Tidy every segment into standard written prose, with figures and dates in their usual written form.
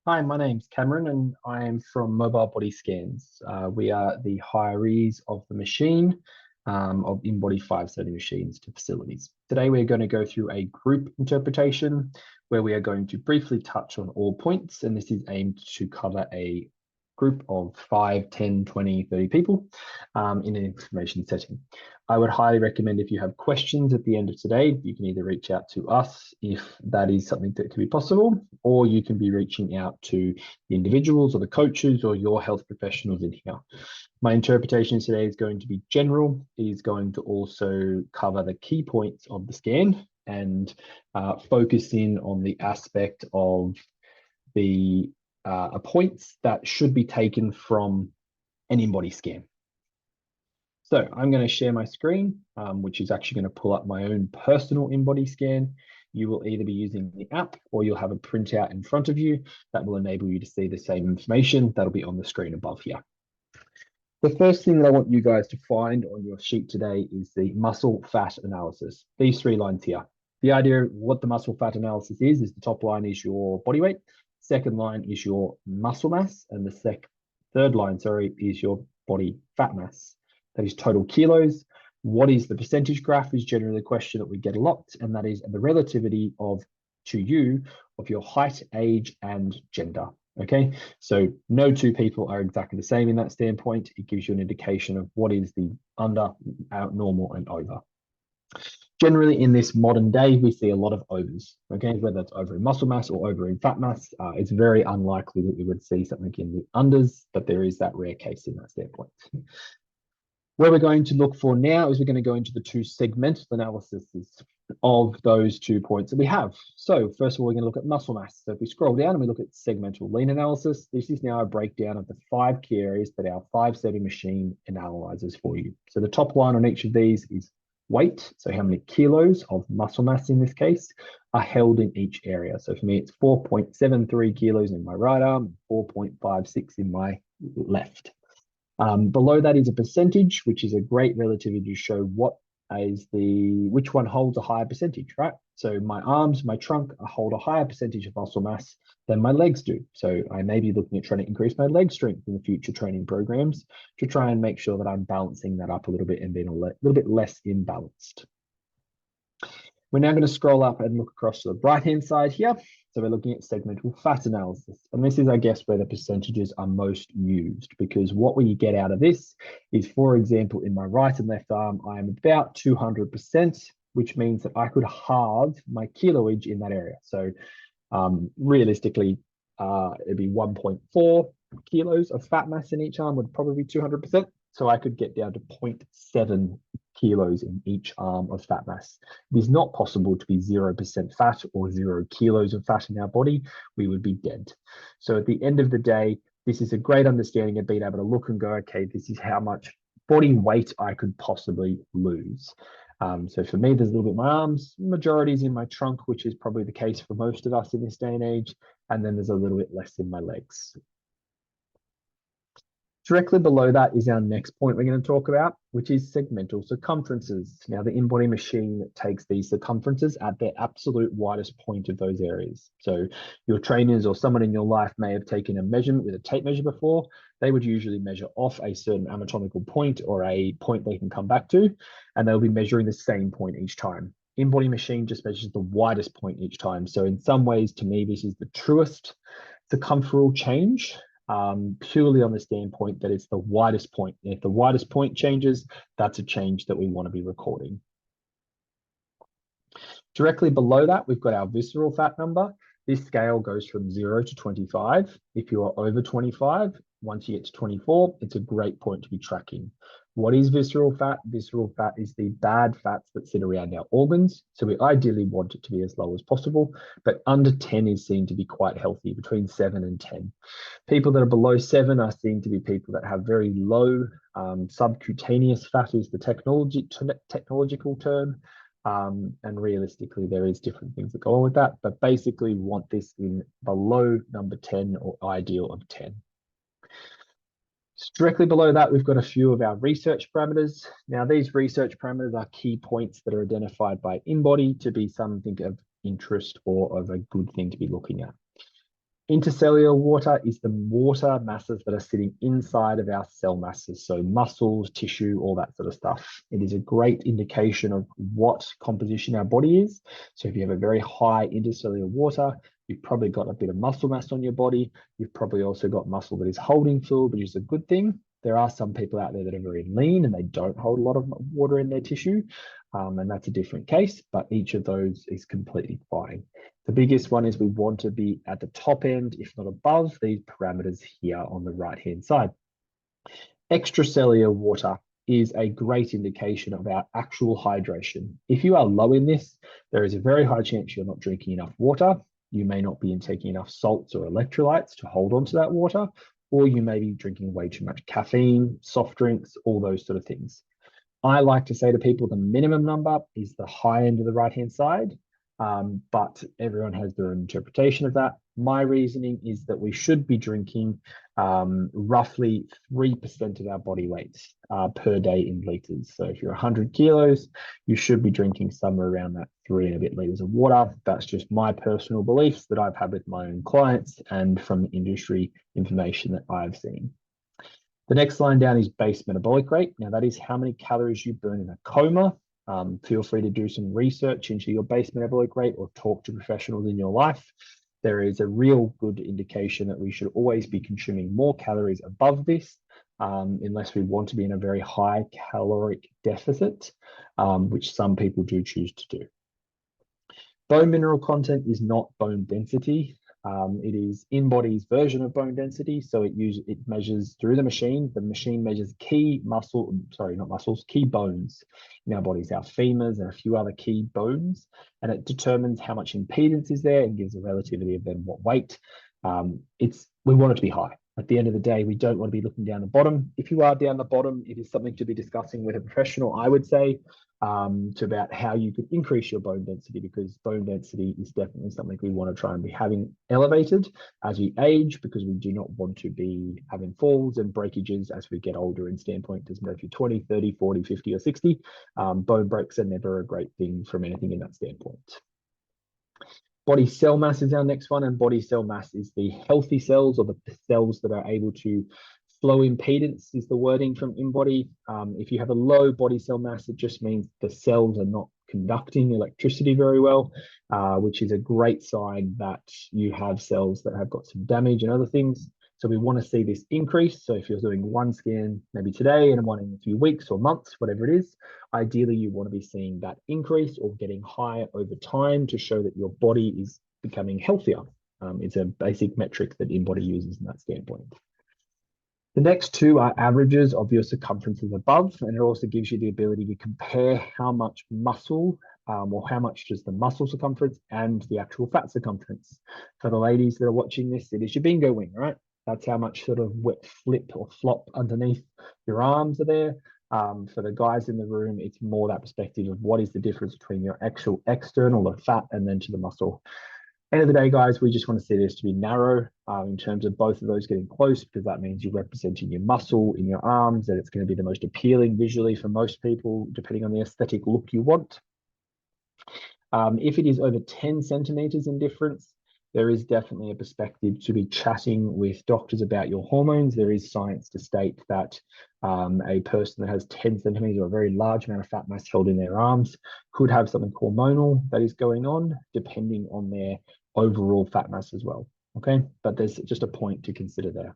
Hi, my name's Cameron and I'm from Mobile Body Scans. We are the hirees of the machine of Inbody 530 machines to facilities. Today we're going to go through a group interpretation where we are going to briefly touch on all points, and this is aimed to cover a group of 5, 10, 20, 30 people in an information setting. I would highly recommend if you have questions at the end of today, you can either reach out to us if that is something that can be possible, or you can be reaching out to the individuals or the coaches or your health professionals in here. My interpretation today is going to be general. It is going to also cover the key points of the scan and focus in on the aspect of the points that should be taken from an Inbody scan. So I'm going to share my screen, which is actually going to pull up my own personal Inbody scan. You will either be using the app or you'll have a printout in front of you that will enable you to see the same information that'll be on the screen above here. The first thing that I want you guys to find on your sheet today is the muscle fat analysis. These 3 lines here. The idea of what the muscle fat analysis is the top line is your body weight, second line is your muscle mass, and the third line, is your body fat mass. That is total kilos. What is the percentage graph is generally a question that we get a lot, and that is the relativity to you of your height, age, and gender. Okay, so no 2 people are exactly the same in that standpoint. It gives you an indication of what is the under, out, normal, and over. Generally, in this modern day, we see a lot of overs, okay? Whether it's over in muscle mass or over in fat mass, it's very unlikely that we would see something in the unders, but there is that rare case in that standpoint. Where we're going to look for now is we're going to go into the 2 segmental analyses of those 2 points that we have. So first of all, we're going to look at muscle mass. So if we scroll down and we look at segmental lean analysis, this is now a breakdown of the 5 key areas that our 570 machine analyzes for you. So the top line on each of these is weight. So how many kilos of muscle mass in this case are held in each area. So for me, it's 4.73 kilos in my right arm, 4.56 in my left. Below that is a percentage, which is a great relativity to show which one holds a higher percentage, right? So my arms, my trunk hold a higher percentage of muscle mass than my legs do. So I may be looking at trying to increase my leg strength in the future training programs to try and make sure that I'm balancing that up a little bit and being a little bit less imbalanced. We're now going to scroll up and look across to the right-hand side here. So we're looking at segmental fat analysis. And this is, I guess, where the percentages are most used, because what we get out of this is, for example, in my right and left arm, I am about 200%, which means that I could halve my kiloage in that area. So realistically, it'd be 1.4 kilos of fat mass in each arm would probably be 200%. So I could get down to 0.7 kilos in each arm of fat mass. It is not possible to be 0% fat or 0 kilos of fat in our body. We would be dead. So at the end of the day, this is a great understanding of being able to look and go, okay, this is how much body weight I could possibly lose. So for me, there's a little bit in my arms, majority is in my trunk, which is probably the case for most of us in this day and age. And then there's a little bit less in my legs. Directly below that is our next point we're going to talk about, which is segmental circumferences. Now, the Inbody machine takes these circumferences at their absolute widest point of those areas. So your trainers or someone in your life may have taken a measurement with a tape measure before. They would usually measure off a certain anatomical point or a point they can come back to, and they'll be measuring the same point each time. Inbody machine just measures the widest point each time. So in some ways, to me, this is the truest circumferential change. Purely on the standpoint that it's the widest point. And if the widest point changes, that's a change that we want to be recording. Directly below that, we've got our visceral fat number. This scale goes from 0 to 25. If you are over 25, once you get to 24, it's a great point to be tracking. What is visceral fat? Visceral fat is the bad fats that sit around our organs. So we ideally want it to be as low as possible, but under 10 is seen to be quite healthy, between 7 and 10. People that are below 7 are seen to be people that have very low subcutaneous fat is the technological term. And realistically, there is different things that go on with that, but basically we want this in below number 10 or ideal of 10. Directly below that, we've got a few of our research parameters. Now, these research parameters are key points that are identified by Inbody to be something of interest or of a good thing to be looking at. Intercellular water is the water masses that are sitting inside of our cell masses, so muscles, tissue, all that sort of stuff. It is a great indication of what composition our body is. So if you have a very high intercellular water, you've probably got a bit of muscle mass on your body. You've probably also got muscle that is holding fluid, which is a good thing. There are some people out there that are very lean and they don't hold a lot of water in their tissue, and that's a different case, but each of those is completely fine. The biggest one is we want to be at the top end, if not above, these parameters here on the right-hand side. Extracellular water is a great indication of our actual hydration. If you are low in this, there is a very high chance you're not drinking enough water. You may not be taking enough salts or electrolytes to hold on to that water, or you may be drinking way too much caffeine, soft drinks, all those sort of things. I like to say to people the minimum number is the high end of the right-hand side, but everyone has their own interpretation of that. My reasoning is that we should be drinking roughly 3% of our body weight per day in liters. So if you're 100 kilos, you should be drinking somewhere around that 3 and a bit liters of water. That's just my personal beliefs that I've had with my own clients and from the industry information that I've seen. The next line down is base metabolic rate. Now that is how many calories you burn in a coma. Feel free to do some research into your base metabolic rate or talk to professionals in your life. There is a real good indication that we should always be consuming more calories above this, unless we want to be in a very high caloric deficit, which some people do choose to do. Bone mineral content is not bone density. It is Inbody's version of bone density. So it measures through the machine. The machine measures key bones in our bodies, our femurs and a few other key bones. And it determines how much impedance is there and gives a relativity of then what weight. We want it to be high. At the end of the day, we don't want to be looking down the bottom. If you are down the bottom, it is something to be discussing with a professional, I would say, to about how you could increase your bone density, because bone density is definitely something we want to try and be having elevated as we age, because we do not want to be having falls and breakages as we get older. In standpoint, doesn't matter if you're 20, 30, 40, 50 or 60, bone breaks are never a great thing from anything in that standpoint. Body cell mass is our next one, and body cell mass is the healthy cells, or the cells that are able to flow impedance is the wording from Inbody. If you have a low body cell mass, it just means the cells are not conducting electricity very well, which is a great sign that you have cells that have got some damage and other things. So we want to see this increase. So if you're doing one scan maybe today and one in a few weeks or months, whatever it is, ideally you want to be seeing that increase or getting higher over time to show that your body is becoming healthier. It's a basic metric that Inbody uses in that standpoint. The next two are averages of your circumferences above, and it also gives you the ability to compare how much muscle or how much does the muscle circumference and the actual fat circumference. For the ladies that are watching this, it is your bingo wing, right? That's how much sort of wet flip or flop underneath your arms are there. For the guys in the room, it's more that perspective of what is the difference between your actual external, the fat, and then to the muscle. End of the day, guys, we just want to see this to be narrow in terms of both of those getting close, because that means you're representing your muscle in your arms, and it's going to be the most appealing visually for most people, depending on the aesthetic look you want. If it is over 10 centimeters in difference, there is definitely a perspective to be chatting with doctors about your hormones. There is science to state that a person that has 10 centimeters or a very large amount of fat mass held in their arms could have something hormonal that is going on, depending on their overall fat mass as well. Okay, but there's just a point to consider there.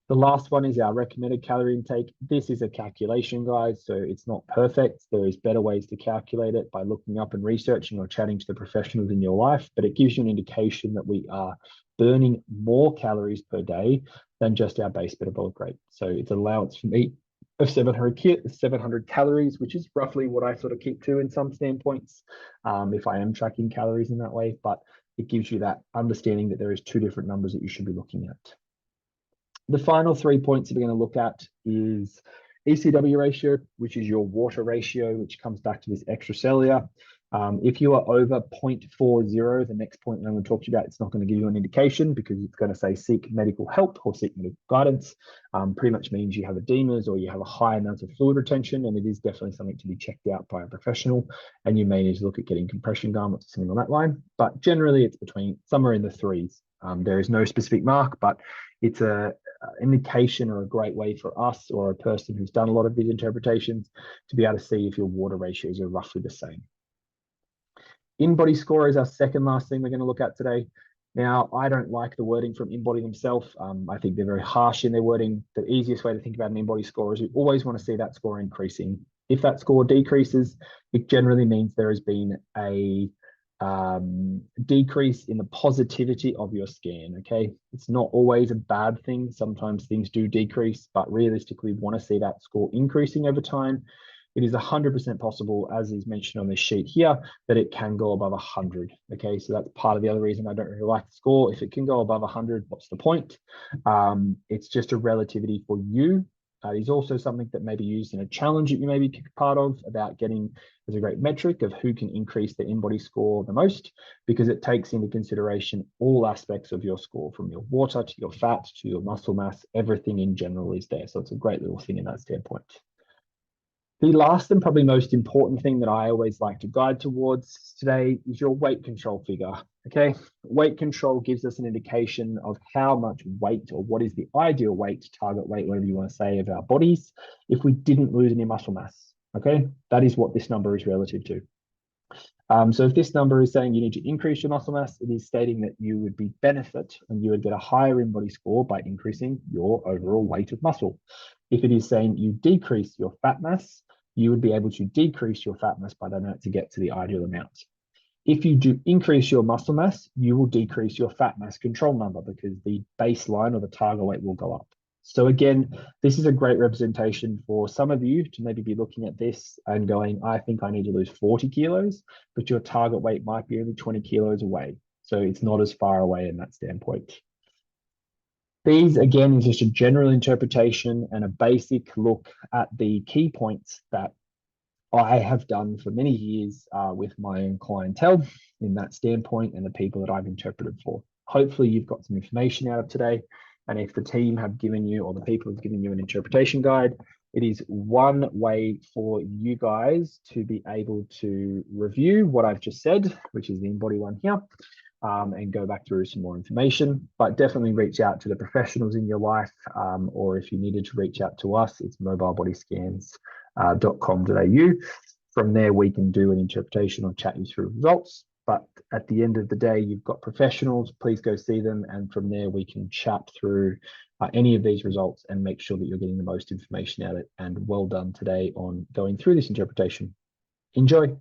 The last one is our recommended calorie intake. This is a calculation, guys, so it's not perfect. There is better ways to calculate it by looking up and researching or chatting to the professionals in your life, but it gives you an indication that we are burning more calories per day than just our base metabolic rate. So it's an allowance for me of 700 calories, which is roughly what I sort of keep to in some standpoints, if I am tracking calories in that way, but it gives you that understanding that there is two different numbers that you should be looking at. The final 3 points that we're going to look at is ECW ratio, which is your water ratio, which comes back to this extracellular. If you are over 0.40, the next point I'm going to talk to you about, it's not going to give you an indication because it's going to say seek medical help or seek medical guidance. Pretty much means you have edemas or you have a high amount of fluid retention, and it is definitely something to be checked out by a professional, and you may need to look at getting compression garments or something on that line. But generally, it's between somewhere in the threes There is no specific mark, but it's a indication or a great way for us or a person who's done a lot of these interpretations to be able to see if your water ratios are roughly the same. Inbody score is our second last thing we're going to look at today. Now, I don't like the wording from Inbody themselves. I think they're very harsh in their wording. The easiest way to think about an Inbody score is you always want to see that score increasing. If that score decreases, it generally means there has been a decrease in the positivity of your scan. Okay, it's not always a bad thing. Sometimes things do decrease, but realistically, we want to see that score increasing over time. It is 100% possible, as is mentioned on this sheet here, that it can go above 100. Okay, so that's part of the other reason I don't really like the score. If it can go above 100, what's the point? It's just a relativity for you. It is also something that may be used in a challenge that you may be part of about getting as a great metric of who can increase the Inbody score the most, because it takes into consideration all aspects of your score, from your water to your fat to your muscle mass. Everything in general is there. So it's a great little thing in that standpoint. The last and probably most important thing that I always like to guide towards today is your weight control figure. Okay, weight control gives us an indication of how much weight, or what is the ideal weight, target weight, whatever you want to say, of our bodies if we didn't lose any muscle mass. Okay, that is what this number is relative to. So if this number is saying you need to increase your muscle mass, it is stating that you would be benefit and you would get a higher Inbody score by increasing your overall weight of muscle. If it is saying you decrease your fat mass, you would be able to decrease your fat mass by that amount to get to the ideal amount. If you do increase your muscle mass, you will decrease your fat mass control number because the baseline or the target weight will go up. So again, this is a great representation for some of you to maybe be looking at this and going, I think I need to lose 40 kilos, but your target weight might be only 20 kilos away. So it's not as far away in that standpoint. These, again, is just a general interpretation and a basic look at the key points that I have done for many years with my own clientele in that standpoint and the people that I've interpreted for. Hopefully you've got some information out of today. And if the team have given you, or the people have given you, an interpretation guide, it is one way for you guys to be able to review what I've just said, which is the Inbody one here, and go back through some more information. But definitely reach out to the professionals in your life, or if you needed to reach out to us, it's mobilebodyscans.com.au. From there, we can do an interpretation or chat you through results. But at the end of the day, you've got professionals, please go see them. And from there, we can chat through any of these results and make sure that you're getting the most information out of it. And well done today on going through this interpretation. Enjoy.